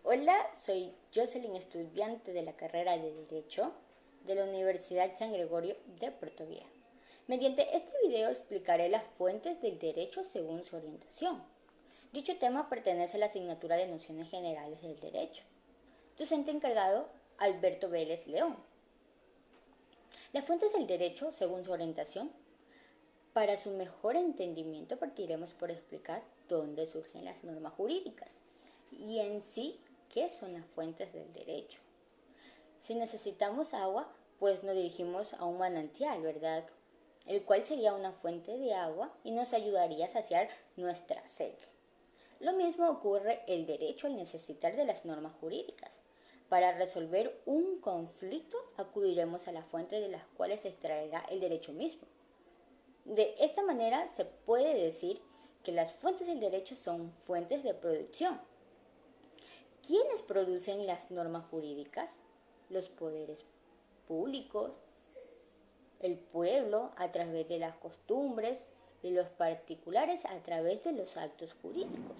Hola, soy Jocelyn, estudiante de la carrera de Derecho de la Universidad San Gregorio de Puerto Viejo. Mediante este video explicaré las fuentes del derecho según su orientación. Dicho tema pertenece a la asignatura de Nociones Generales del Derecho. Docente encargado, Alberto Vélez León. Las fuentes del derecho según su orientación. Para su mejor entendimiento partiremos por explicar dónde surgen las normas jurídicas y en sí qué son las fuentes del derecho. Si necesitamos agua, pues nos dirigimos a un manantial, ¿verdad? El cual sería una fuente de agua y nos ayudaría a saciar nuestra sed. Lo mismo ocurre el derecho al necesitar de las normas jurídicas. Para resolver un conflicto acudiremos a la fuente de las cuales se extraerá el derecho mismo. De esta manera se puede decir que las fuentes del derecho son fuentes de producción. ¿Quiénes producen las normas jurídicas? Los poderes públicos, el pueblo a través de las costumbres y los particulares a través de los actos jurídicos.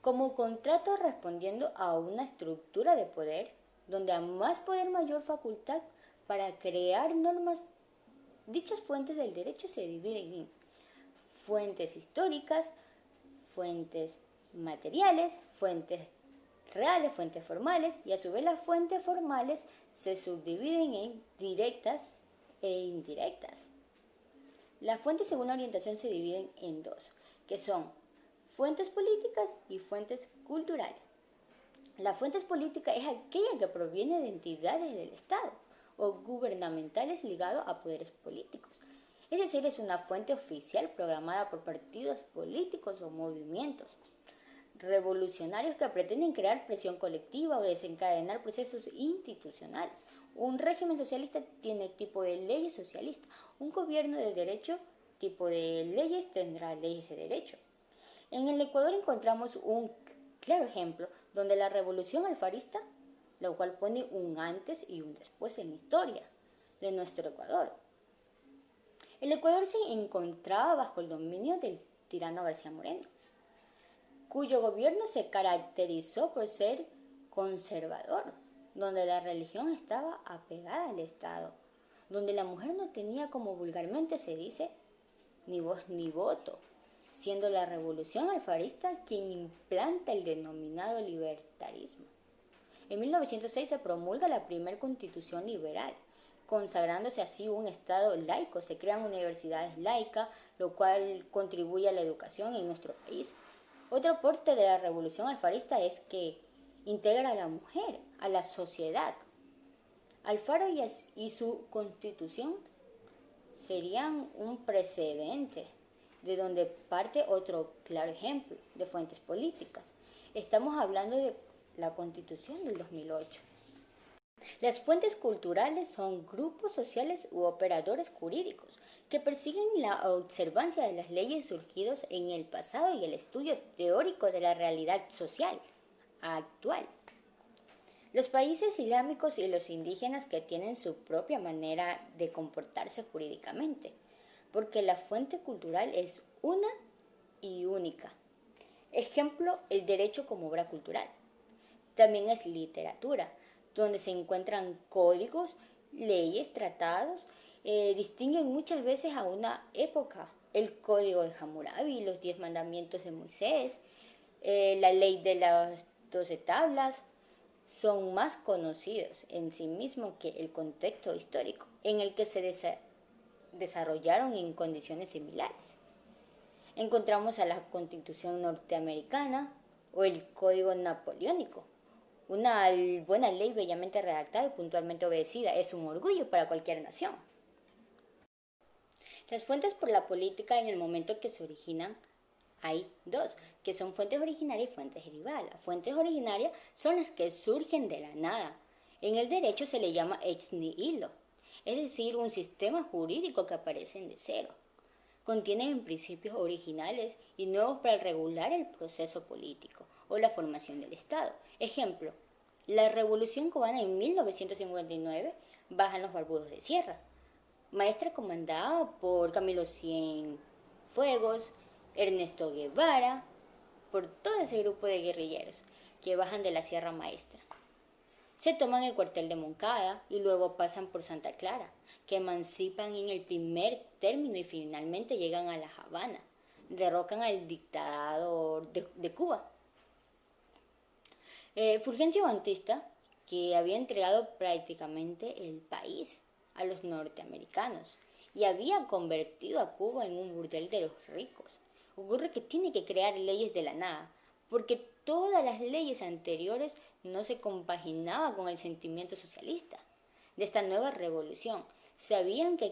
Como contrato respondiendo a una estructura de poder, donde a más poder mayor facultad para crear normas. Dichas fuentes del derecho se dividen en fuentes históricas, fuentes materiales, fuentes reales, fuentes formales, y a su vez las fuentes formales se subdividen en directas e indirectas. Las fuentes según la orientación se dividen en dos, que son fuentes políticas y fuentes culturales. La fuente política es aquella que proviene de entidades del Estado o gubernamentales ligados a poderes políticos. Es decir, es una fuente oficial programada por partidos políticos o movimientos revolucionarios que pretenden crear presión colectiva o desencadenar procesos institucionales. Un régimen socialista tiene tipo de leyes socialistas. Un gobierno de derecho, tipo de leyes, tendrá leyes de derecho. En el Ecuador encontramos un claro ejemplo donde la revolución alfarista, lo cual pone un antes y un después en la historia de nuestro Ecuador. El Ecuador se encontraba bajo el dominio del tirano García Moreno, cuyo gobierno se caracterizó por ser conservador, donde la religión estaba apegada al Estado, donde la mujer no tenía, como vulgarmente se dice, ni voz ni voto, siendo la revolución alfarista quien implanta el denominado libertarismo. En 1906 se promulga la primera constitución liberal, consagrándose así un Estado laico. Se crean universidades laicas, lo cual contribuye a la educación en nuestro país. Otro aporte de la revolución alfarista es que integra a la mujer, a la sociedad. Alfaro y su constitución serían un precedente, de donde parte otro claro ejemplo de fuentes políticas. Estamos hablando de la Constitución del 2008. Las fuentes culturales son grupos sociales u operadores jurídicos que persiguen la observancia de las leyes surgidas en el pasado y el estudio teórico de la realidad social actual. Los países islámicos y los indígenas que tienen su propia manera de comportarse jurídicamente, porque la fuente cultural es una y única. Ejemplo, el derecho como obra cultural. También es literatura, donde se encuentran códigos, leyes, tratados, distinguen muchas veces a una época. El Código de Hammurabi, los 10 mandamientos de Moisés, la ley de las 12 tablas, son más conocidos en sí mismos que el contexto histórico en el que se desarrollaron en condiciones similares. Encontramos a la Constitución norteamericana o el Código Napoleónico. Una buena ley bellamente redactada y puntualmente obedecida es un orgullo para cualquier nación. Las fuentes por la política en el momento que se originan hay dos, que son fuentes originarias y fuentes derivadas. Las fuentes originarias son las que surgen de la nada. En el derecho se le llama ex nihilo, es decir, un sistema jurídico que aparece de cero. Contienen principios originales y nuevos para regular el proceso político o la formación del Estado. Ejemplo, la Revolución Cubana en 1959 bajan los barbudos de Sierra, maestra comandada por Camilo Cienfuegos, Ernesto Guevara, por todo ese grupo de guerrilleros. que bajan de la Sierra Maestra. Se toman el cuartel de Moncada y luego pasan por Santa Clara, que emancipan en el primer término y finalmente llegan a La Habana. Derrocan al dictador de Cuba. Fulgencio Batista, que había entregado prácticamente el país a los norteamericanos y había convertido a Cuba en un burdel de los ricos. Ocurre que tiene que crear leyes de la nada, porque todas las leyes anteriores no se compaginaban con el sentimiento socialista de esta nueva revolución. Sabían que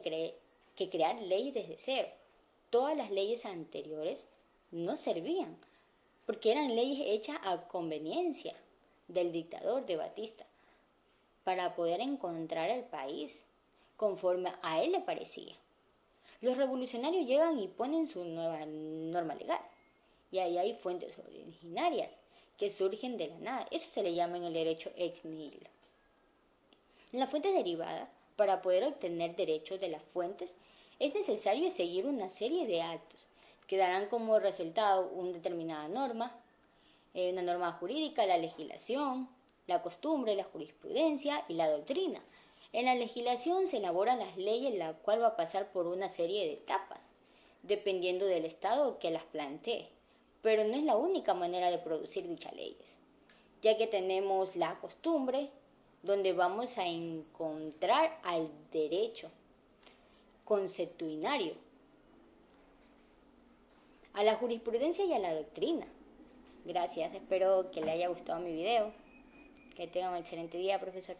crear leyes desde cero. Todas las leyes anteriores no servían, porque eran leyes hechas a conveniencia del dictador de Batista, para poder encontrar el país conforme a él le parecía. Los revolucionarios llegan y ponen su nueva norma legal, y ahí hay fuentes originarias que surgen de la nada. Eso se le llama en el derecho ex nihilo. En las fuentes derivadas, para poder obtener derechos de las fuentes, es necesario seguir una serie de actos que darán como resultado una determinada norma, una norma jurídica, la legislación, la costumbre, la jurisprudencia y la doctrina. En la legislación se elaboran las leyes, la cual va a pasar por una serie de etapas, dependiendo del Estado que las plantee. Pero no es la única manera de producir dichas leyes, ya que tenemos la costumbre, donde vamos a encontrar al derecho consuetudinario, a la jurisprudencia y a la doctrina. Gracias, espero que le haya gustado mi video. Que tenga un excelente día, profesor.